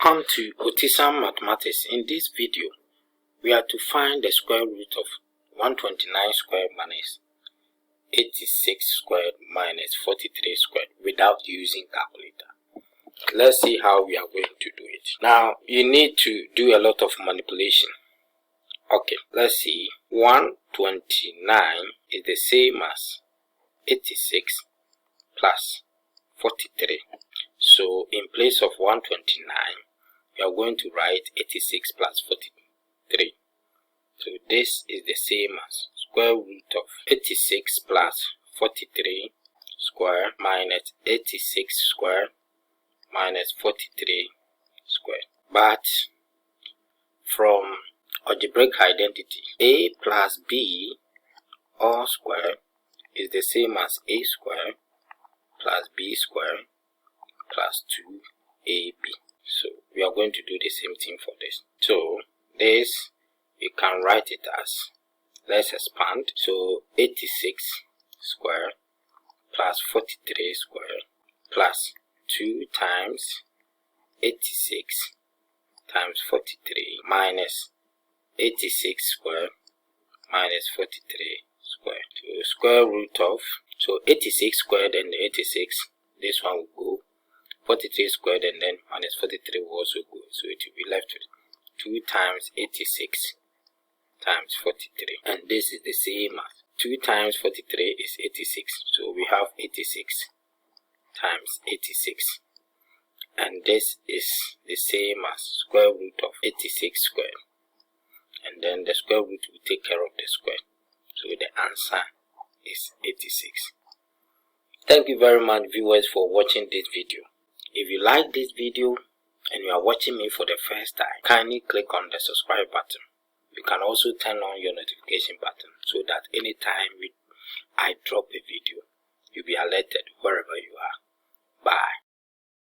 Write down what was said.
Welcome to Autism Mathematics. In this video, we are to find the square root of 129 squared minus 86 squared minus 43 squared without using calculator. Let's see how we are going to do it. Now, you need to do a lot of manipulation. Okay, let's see. 129 is the same as 86 plus 43. So in place of 129, we are going to write 86 plus 43. So this is the same as square root of 86 plus 43 square minus 86 square minus 43 square. But from algebraic identity, a plus b all square is the same as a square plus b square plus 2ab. So we are going to do the same thing for this. So this, you can write it as, let's expand. So 86 square plus 43 square plus 2 times 86 times 43 minus 86 square minus 43 square. So square root of, so 86 squared and 86, this one will go. 43 squared and then minus 43 will also go. So it will be left with 2 times 86 times 43. And this is the same as 2 times 43 is 86. So we have 86 times 86. And this is the same as square root of 86 squared. And then the square root will take care of the square. So the answer is 86. Thank you very much, viewers, for watching this video. If you like this video and you are watching me for the first time, kindly click on the subscribe button. You can also turn on your notification button so that anytime I drop a video, you'll be alerted.